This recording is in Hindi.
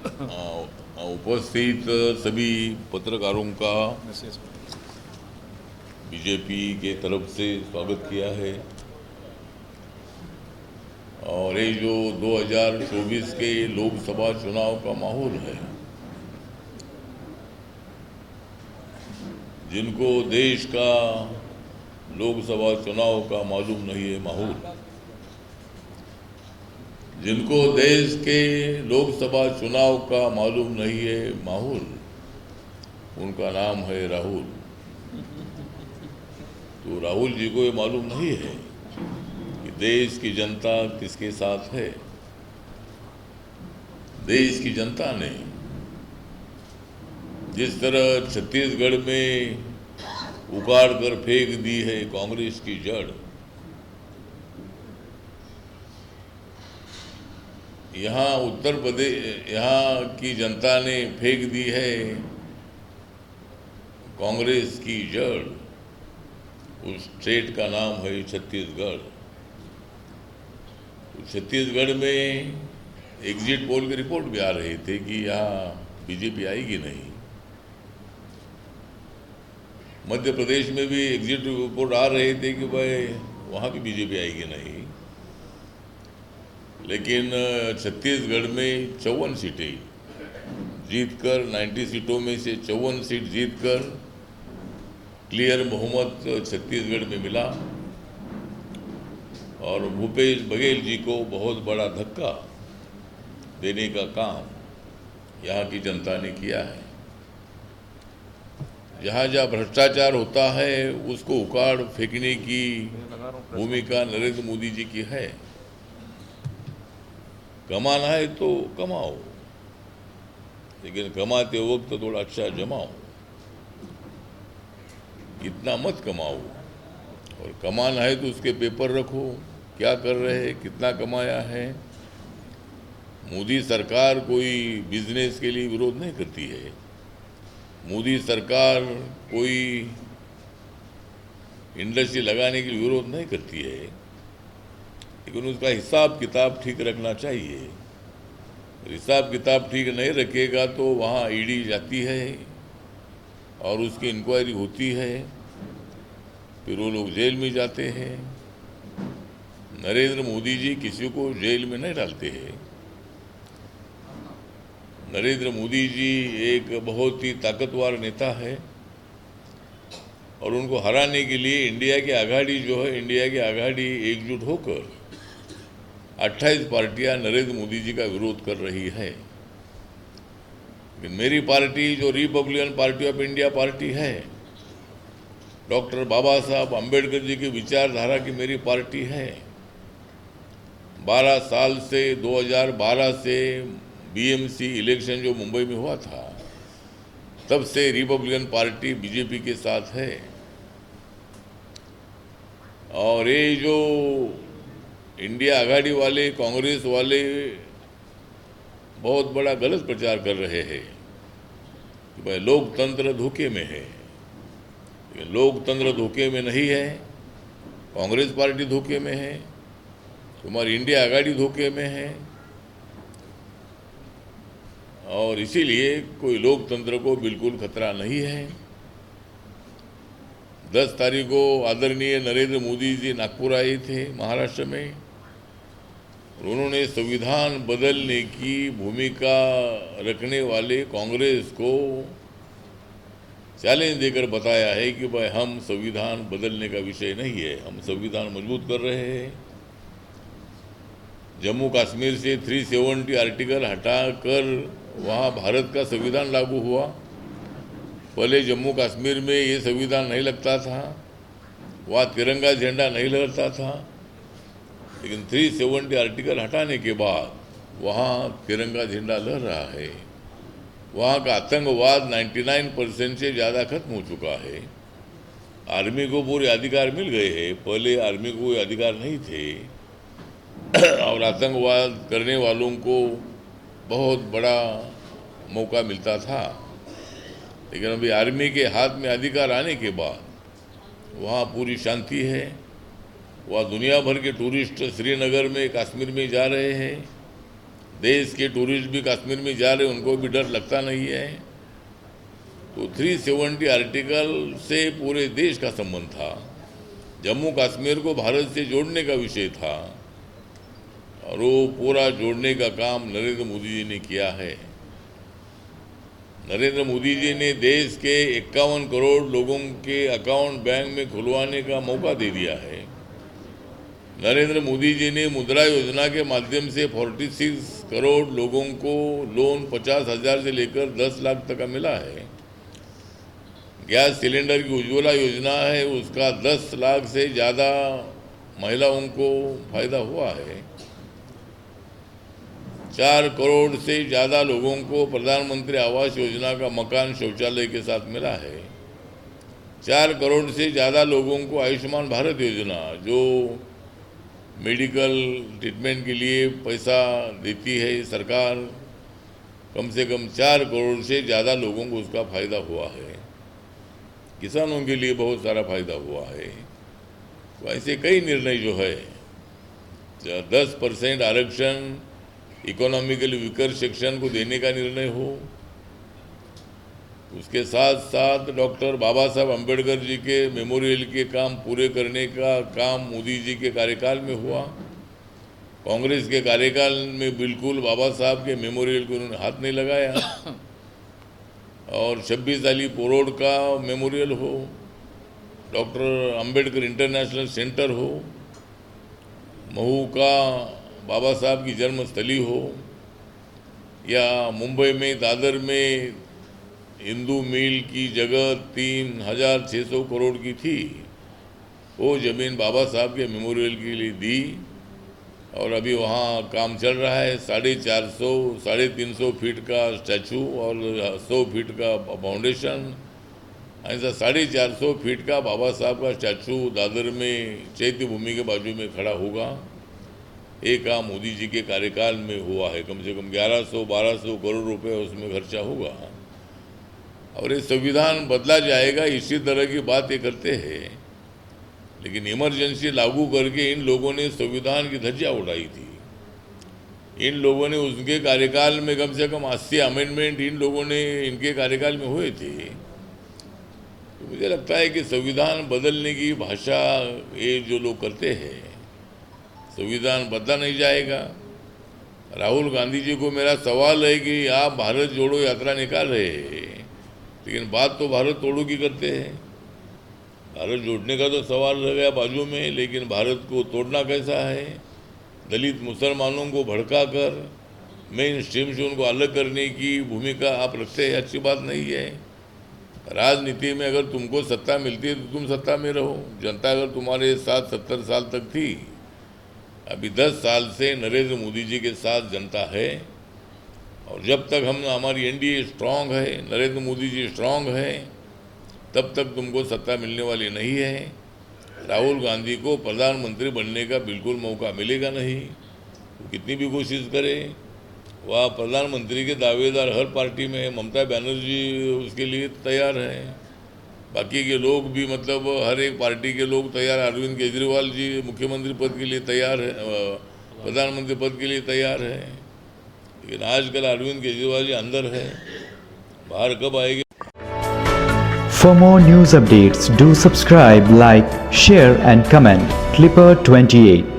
उपस्थित सभी पत्रकारों का बीजेपी के तरफ से स्वागत किया है। और ये जो 2024 के लोकसभा चुनाव का माहौल है, जिनको देश का लोकसभा चुनाव का मालूम नहीं है माहौल, जिनको देश के लोकसभा चुनाव का मालूम नहीं है माहौल, उनका नाम है राहुल। तो राहुल जी को ये मालूम नहीं है कि देश की जनता किसके साथ है। देश की जनता ने जिस तरह छत्तीसगढ़ में उखाड़ कर फेंक दी है कांग्रेस की जड़, यहाँ उत्तर प्रदेश, यहाँ की जनता ने फेंक दी है कांग्रेस की जड़। उस स्टेट का नाम है छत्तीसगढ़। तो छत्तीसगढ़ में एग्जिट पोल की रिपोर्ट भी आ रही थी कि यहाँ बीजेपी आएगी नहीं। मध्य प्रदेश में भी एग्जिट रिपोर्ट आ रहे थे कि भाई वहाँ भी बीजेपी आएगी नहीं। लेकिन छत्तीसगढ़ में 54 सीटें जीतकर, 90 सीटों में से 54 सीट जीतकर क्लियर बहुमत छत्तीसगढ़ में मिला। और भूपेश बघेल जी को बहुत बड़ा धक्का देने का काम यहाँ की जनता ने किया है। जहाँ जहाँ भ्रष्टाचार होता है उसको उखाड़ फेंकने की भूमिका नरेंद्र मोदी जी की है। कमाना है तो कमाओ, लेकिन कमाते वक्त तो थोड़ा अच्छा जमाओ। इतना मत कमाओ, और कमाना है तो उसके पेपर रखो, क्या कर रहे हैं, कितना कमाया है। मोदी सरकार कोई बिजनेस के लिए विरोध नहीं करती है। मोदी सरकार कोई इंडस्ट्री लगाने के लिए विरोध नहीं करती है, लेकिन उसका हिसाब किताब ठीक रखना चाहिए। हिसाब किताब ठीक नहीं रखेगा तो वहाँ ईडी जाती है और उसकी इंक्वायरी होती है, फिर वो लोग जेल में जाते हैं। नरेंद्र मोदी जी किसी को जेल में नहीं डालते हैं। नरेंद्र मोदी जी एक बहुत ही ताकतवर नेता है, और उनको हराने के लिए इंडिया की आघाड़ी जो है, इंडिया की आघाड़ी एकजुट होकर 28 पार्टियां नरेंद्र मोदी जी का विरोध कर रही है। लेकिन मेरी पार्टी जो Republican party of India party है, डॉक्टर बाबा साहब अम्बेडकर जी की विचारधारा की मेरी पार्टी है। 12 साल से 2012 से बीएमसी इलेक्शन जो मुंबई में हुआ था, तब से रिपब्लिकन पार्टी बीजेपी के साथ है। और ये जो इंडिया आघाड़ी वाले, कांग्रेस वाले बहुत बड़ा गलत प्रचार कर रहे हैं कि भाई लोकतंत्र धोखे में है। लोकतंत्र धोखे में नहीं है, कांग्रेस पार्टी धोखे में है, तुम्हारी इंडिया आघाड़ी धोखे में है। और इसीलिए कोई लोकतंत्र को बिल्कुल खतरा नहीं है। 10 तारीख को आदरणीय नरेंद्र मोदी जी नागपुर आए थे, महाराष्ट्र में। उन्होंने संविधान बदलने की भूमिका रखने वाले कांग्रेस को चैलेंज देकर बताया है कि भाई हम संविधान बदलने का विषय नहीं है, हम संविधान मजबूत कर रहे हैं। जम्मू कश्मीर से 370 आर्टिकल हटाकर वहाँ भारत का संविधान लागू हुआ। पहले जम्मू कश्मीर में ये संविधान नहीं लगता था, वहाँ तिरंगा झंडा नहीं लहरता था। लेकिन 370 आर्टिकल हटाने के बाद वहाँ तिरंगा झंडा लहर रहा है। वहाँ का आतंकवाद 99% से ज़्यादा खत्म हो चुका है। आर्मी को पूरे अधिकार मिल गए हैं, पहले आर्मी को कोई अधिकार नहीं थे। और आतंकवाद करने वालों को बहुत बड़ा मौका मिलता था। लेकिन अभी आर्मी के हाथ में अधिकार आने के बाद वहाँ पूरी शांति है। वहाँ दुनिया भर के टूरिस्ट श्रीनगर में, कश्मीर में जा रहे हैं। देश के टूरिस्ट भी कश्मीर में जा रहे, उनको भी डर लगता नहीं है। तो 370 आर्टिकल से पूरे देश का संबंध था। जम्मू कश्मीर को भारत से जोड़ने का विषय था और वो पूरा जोड़ने का काम नरेंद्र मोदी जी ने किया है। नरेंद्र मोदी जी ने देश के 51 करोड़ लोगों के अकाउंट बैंक में खुलवाने का मौका दे दिया है। नरेंद्र मोदी जी ने मुद्रा योजना के माध्यम से 46 करोड़ लोगों को लोन 50,000 से लेकर 10 लाख तक का मिला है। गैस सिलेंडर की उज्ज्वला योजना है, उसका 10 लाख से ज़्यादा महिलाओं को फायदा हुआ है। 4 करोड़ से ज़्यादा लोगों को प्रधानमंत्री आवास योजना का मकान शौचालय के साथ मिला है। 4 करोड़ से ज़्यादा लोगों को आयुष्मान भारत योजना, जो मेडिकल ट्रीटमेंट के लिए पैसा देती है सरकार, कम से कम 4 करोड़ से ज़्यादा लोगों को उसका फायदा हुआ है। किसानों के लिए बहुत सारा फायदा हुआ है। तो ऐसे कई निर्णय जो है, 10% आरक्षण इकोनॉमिकली वीकर सेक्शन को देने का निर्णय हो, उसके साथ साथ डॉक्टर बाबा साहब अम्बेडकर जी के मेमोरियल के काम पूरे करने का काम मोदी जी के कार्यकाल में हुआ। कांग्रेस के कार्यकाल में बिल्कुल बाबा साहब के मेमोरियल को उन्होंने हाथ नहीं लगाया। और 26 अली पोरोड का मेमोरियल हो, डॉक्टर अम्बेडकर इंटरनेशनल सेंटर हो, महू का बाबा साहब की जन्मस्थली हो, या मुंबई में दादर में हिंदू मिल की जगह 3,600 करोड़ की थी, वो ज़मीन बाबा साहब के मेमोरियल के लिए दी और अभी वहाँ काम चल रहा है। 450 350 फीट का स्टैचू और 100 फीट का फाउंडेशन, ऐसा 450 फीट का बाबा साहब का स्टैचू दादर में चैत्य भूमि के बाजू में खड़ा होगा। ये काम मोदी जी के कार्यकाल में हुआ है। कम से कम 1100-1200 करोड़ रुपए उसमें खर्चा होगा और ये संविधान बदला जाएगा, इसी तरह की बात ये करते हैं। लेकिन इमरजेंसी लागू करके इन लोगों ने संविधान की धज्जियां उड़ाई थी। इन लोगों ने उनके कार्यकाल में कम से कम 80 अमेंडमेंट इन लोगों ने इनके कार्यकाल में हुए थे। तो मुझे लगता है कि संविधान बदलने की भाषा ये जो लोग करते हैं, संविधान बदला नहीं जाएगा। राहुल गांधी जी को मेरा सवाल है कि आप भारत जोड़ो यात्रा निकाल रहे हैं, लेकिन बात तो भारत तोड़ो की करते हैं। भारत जोड़ने का तो सवाल रह गया बाजू में, लेकिन भारत को तोड़ना कैसा है? दलित मुसलमानों को भड़काकर मेन स्ट्रीम से उनको अलग करने की भूमिका आप रखते हैं, अच्छी बात नहीं है। राजनीति में अगर तुमको सत्ता मिलती है तो तुम सत्ता में रहो। जनता अगर तुम्हारे साथ 70 साल तक थी, अभी 10 साल से नरेंद्र मोदी जी के साथ जनता है और जब तक हमारी एनडीए स्ट्रांग है, नरेंद्र मोदी जी स्ट्रांग है, तब तक तुमको सत्ता मिलने वाली नहीं है। राहुल गांधी को प्रधानमंत्री बनने का बिल्कुल मौका मिलेगा नहीं। वो कितनी भी कोशिश करे, वह प्रधानमंत्री के दावेदार हर पार्टी में है। ममता बनर्जी उसके लिए तैयार है, बाकी के लोग भी, मतलब हर एक पार्टी के लोग तैयार। अरविंद केजरीवाल जी मुख्यमंत्री पद के लिए तैयार है, प्रधानमंत्री पद के लिए तैयार है। लेकिन आजकल अरविंद केजरीवाल जी अंदर है, बाहर कब आएंगे? For more news updates, do subscribe, like, share and comment. Clipper 28